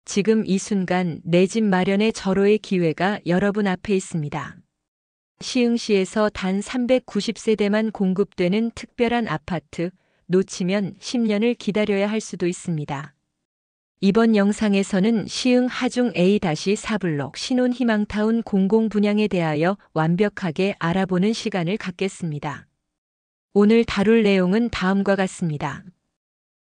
지금 이 순간 내 집 마련의 절호의 기회가 여러분 앞에 있습니다. 시흥시에서 단 390세대만 공급되는 특별한 아파트, 놓치면 10년을 기다려야 할 수도 있습니다. 이번 영상에서는 시흥 하중 A-4블록 신혼희망타운 공공분양에 대하여 완벽하게 알아보는 시간을 갖겠습니다. 오늘 다룰 내용은 다음과 같습니다.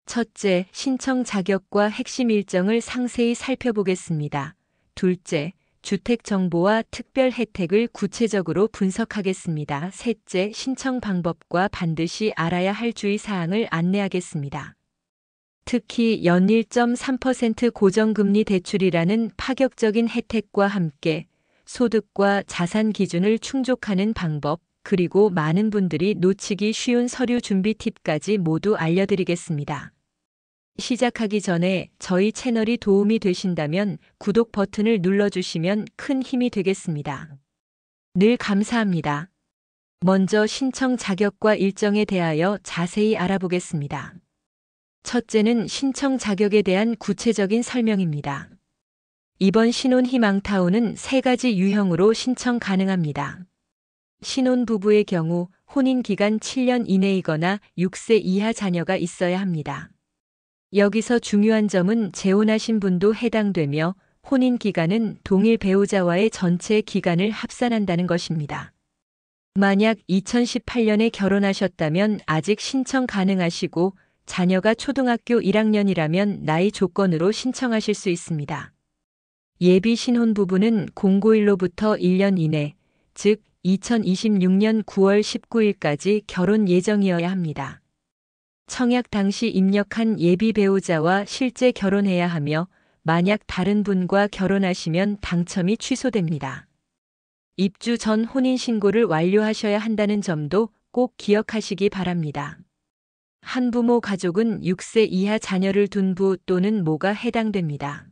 첫째, 신청 자격과 핵심 일정을 상세히 살펴보겠습니다. 둘째, 주택 정보와 특별 혜택을 구체적으로 분석하겠습니다. 셋째, 신청 방법과 반드시 알아야 할 주의사항을 안내하겠습니다. 특히 연 1.3% 고정금리 대출이라는 파격적인 혜택과 함께 소득과 자산 기준을 충족하는 방법, 그리고 많은 분들이 놓치기 쉬운 서류 준비 팁까지 모두 알려드리겠습니다. 시작하기 전에 저희 채널이 도움이 되신다면 구독 버튼을 눌러주시면 큰 힘이 되겠습니다. 늘 감사합니다. 먼저 신청 자격과 일정에 대하여 자세히 알아보겠습니다. 첫째는 신청 자격에 대한 구체적인 설명입니다. 이번 신혼희망타운은 3가지 유형으로 신청 가능합니다. 신혼부부의 경우 혼인기간 7년 이내이거나 6세 이하 자녀가 있어야 합니다. 여기서 중요한 점은 재혼하신 분도 해당되며 혼인기간은 동일 배우자와의 전체 기간을 합산한다는 것입니다. 만약 2018년에 결혼하셨다면 아직 신청 가능하시고 자녀가 초등학교 1학년이라면 나이 조건으로 신청하실 수 있습니다. 예비 신혼부부는 공고일로부터 1년 이내, 즉 2026년 9월 19일까지 결혼 예정이어야 합니다. 청약 당시 입력한 예비 배우자와 실제 결혼해야 하며 만약 다른 분과 결혼하시면 당첨이 취소됩니다. 입주 전 혼인신고를 완료하셔야 한다는 점도 꼭 기억하시기 바랍니다. 한부모 가족은 6세 이하 자녀를 둔 부 또는 모가 해당됩니다.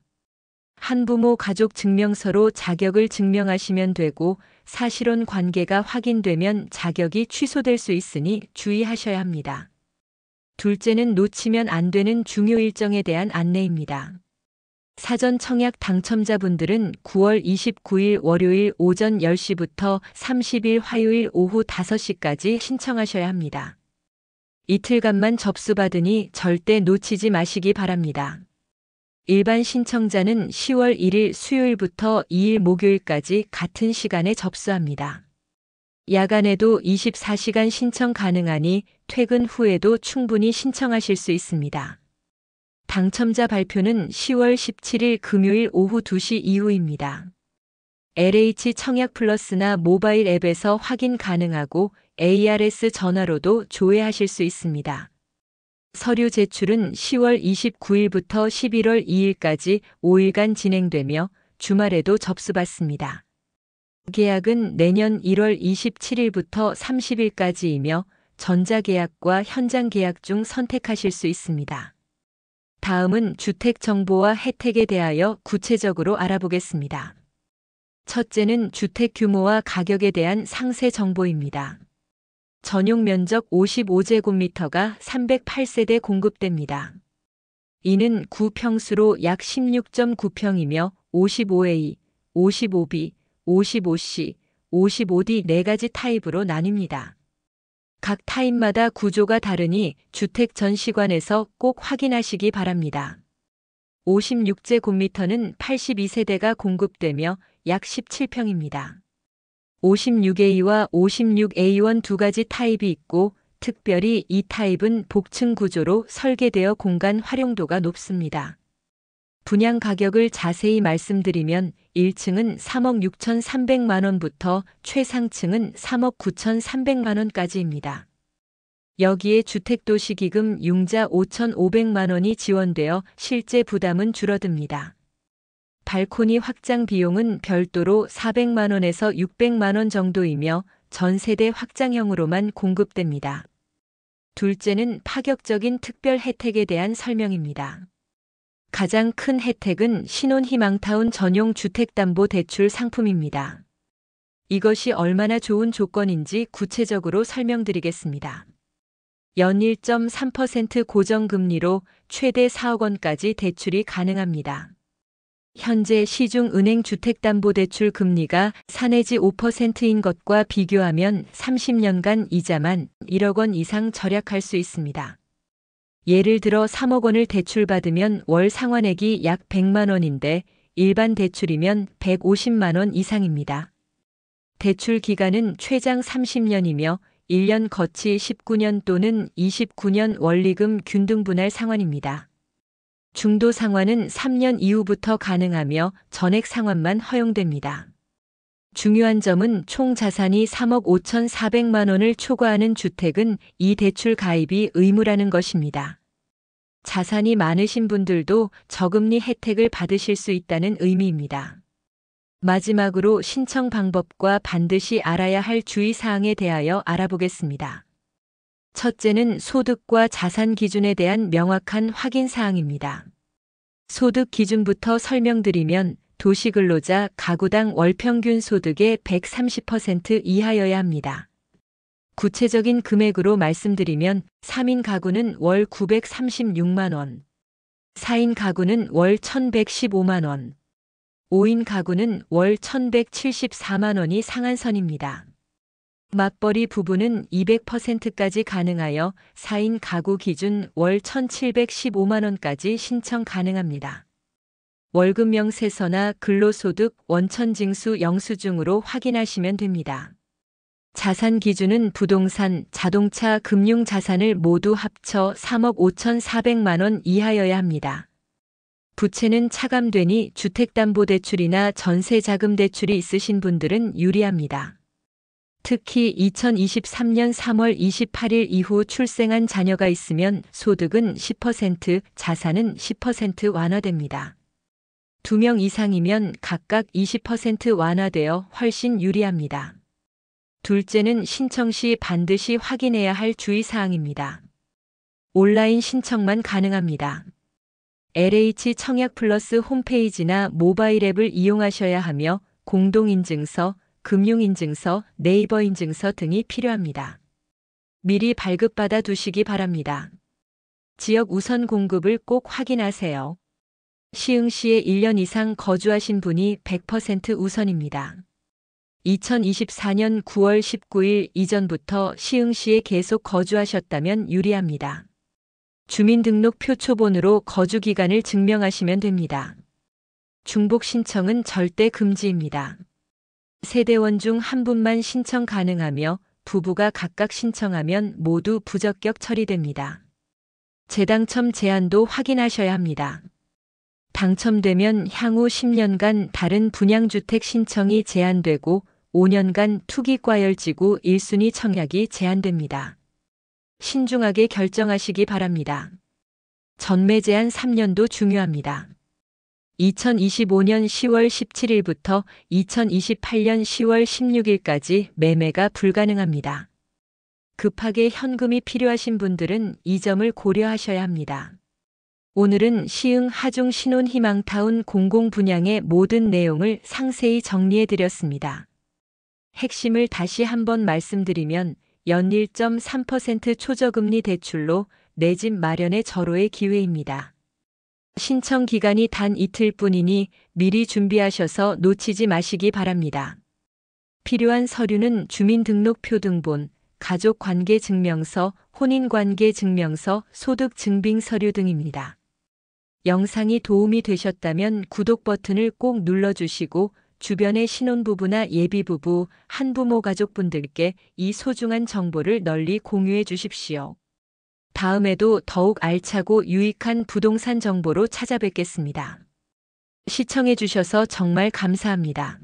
한부모 가족 증명서로 자격을 증명하시면 되고 사실혼 관계가 확인되면 자격이 취소될 수 있으니 주의하셔야 합니다. 둘째는 놓치면 안 되는 중요 일정에 대한 안내입니다. 사전 청약 당첨자분들은 9월 29일 월요일 오전 10시부터 30일 화요일 오후 5시까지 신청하셔야 합니다. 이틀간만 접수받으니 절대 놓치지 마시기 바랍니다. 일반 신청자는 10월 1일 수요일부터 2일 목요일까지 같은 시간에 접수합니다. 야간에도 24시간 신청 가능하니 퇴근 후에도 충분히 신청하실 수 있습니다. 당첨자 발표는 10월 17일 금요일 오후 2시 이후입니다. LH 청약 플러스나 모바일 앱에서 확인 가능하고 ARS 전화로도 조회하실 수 있습니다. 서류 제출은 10월 29일부터 11월 2일까지 5일간 진행되며 주말에도 접수받습니다. 계약은 내년 1월 27일부터 30일까지이며 전자계약과 현장계약 중 선택하실 수 있습니다. 다음은 주택 정보와 혜택에 대하여 구체적으로 알아보겠습니다. 첫째는 주택 규모와 가격에 대한 상세 정보입니다. 전용 면적 55제곱미터가 308세대 공급됩니다. 이는 구평수로 약 16.9평이며 55A, 55B, 55C, 55D 4가지 타입으로 나뉩니다. 각 타입마다 구조가 다르니 주택 전시관에서 꼭 확인하시기 바랍니다. 56제곱미터는 82세대가 공급되며 약 17평입니다. 56A와 56A1 2가지 타입이 있고 특별히 이 타입은 복층 구조로 설계되어 공간 활용도가 높습니다. 분양 가격을 자세히 말씀드리면 1층은 3억 6,300만 원부터 최상층은 3억 9,300만 원까지입니다. 여기에 주택도시기금 융자 5,500만 원이 지원되어 실제 부담은 줄어듭니다. 발코니 확장 비용은 별도로 400만 원에서 600만 원 정도이며 전세대 확장형으로만 공급됩니다. 둘째는 파격적인 특별 혜택에 대한 설명입니다. 가장 큰 혜택은 신혼희망타운 전용 주택담보대출 상품입니다. 이것이 얼마나 좋은 조건인지 구체적으로 설명드리겠습니다. 연 1.3% 고정금리로 최대 4억 원까지 대출이 가능합니다. 현재 시중은행 주택담보대출 금리가 4 내지 5%인 것과 비교하면 30년간 이자만 1억 원 이상 절약할 수 있습니다. 예를 들어 3억 원을 대출받으면 월 상환액이 약 100만 원인데 일반 대출이면 150만 원 이상입니다. 대출 기간은 최장 30년이며 1년 거치 19년 또는 29년 원리금 균등분할 상환입니다. 중도 상환은 3년 이후부터 가능하며 전액 상환만 허용됩니다. 중요한 점은 총 자산이 3억 5,400만 원을 초과하는 주택은 이 대출 가입이 의무라는 것입니다. 자산이 많으신 분들도 저금리 혜택을 받으실 수 있다는 의미입니다. 마지막으로 신청 방법과 반드시 알아야 할 주의사항에 대하여 알아보겠습니다. 첫째는 소득과 자산 기준에 대한 명확한 확인 사항입니다. 소득 기준부터 설명드리면 도시근로자 가구당 월 평균 소득의 130% 이하여야 합니다. 구체적인 금액으로 말씀드리면 3인 가구는 월 936만 원, 4인 가구는 월 1,115만 원, 5인 가구는 월 1,174만 원이 상한선입니다. 맞벌이 부부는 200%까지 가능하여 4인 가구 기준 월 1,715만 원까지 신청 가능합니다. 월급 명세서나 근로소득 원천징수 영수증으로 확인하시면 됩니다. 자산 기준은 부동산, 자동차, 금융자산을 모두 합쳐 3억 5,400만 원 이하여야 합니다. 부채는 차감되니 주택담보대출이나 전세자금대출이 있으신 분들은 유리합니다. 특히 2023년 3월 28일 이후 출생한 자녀가 있으면 소득은 10%, 자산은 10% 완화됩니다. 2명 이상이면 각각 20% 완화되어 훨씬 유리합니다. 둘째는 신청 시 반드시 확인해야 할 주의사항입니다. 온라인 신청만 가능합니다. LH 청약 플러스 홈페이지나 모바일 앱을 이용하셔야 하며 공동인증서, 금융인증서, 네이버 인증서 등이 필요합니다. 미리 발급받아 두시기 바랍니다. 지역 우선 공급을 꼭 확인하세요. 시흥시에 1년 이상 거주하신 분이 100% 우선입니다. 2024년 9월 19일 이전부터 시흥시에 계속 거주하셨다면 유리합니다. 주민등록 표초본으로 거주기간을 증명하시면 됩니다. 중복 신청은 절대 금지입니다. 세대원 중 한 분만 신청 가능하며 부부가 각각 신청하면 모두 부적격 처리됩니다. 재당첨 제한도 확인하셔야 합니다. 당첨되면 향후 10년간 다른 분양주택 신청이 제한되고 5년간 투기과열지구 1순위 청약이 제한됩니다. 신중하게 결정하시기 바랍니다. 전매 제한 3년도 중요합니다. 2025년 10월 17일부터 2028년 10월 16일까지 매매가 불가능합니다. 급하게 현금이 필요하신 분들은 이 점을 고려하셔야 합니다. 오늘은 시흥 하중 신혼희망타운 공공분양의 모든 내용을 상세히 정리해 드렸습니다. 핵심을 다시 한번 말씀드리면 연일 1.3% 초저금리 대출로 내 집 마련의 절호의 기회입니다. 신청 기간이 단 이틀뿐이니 미리 준비하셔서 놓치지 마시기 바랍니다. 필요한 서류는 주민등록표 등본, 가족관계증명서, 혼인관계증명서, 소득증빙서류 등입니다. 영상이 도움이 되셨다면 구독 버튼을 꼭 눌러주시고 주변의 신혼부부나 예비부부, 한부모 가족분들께 이 소중한 정보를 널리 공유해 주십시오. 다음에도 더욱 알차고 유익한 부동산 정보로 찾아뵙겠습니다. 시청해 주셔서 정말 감사합니다.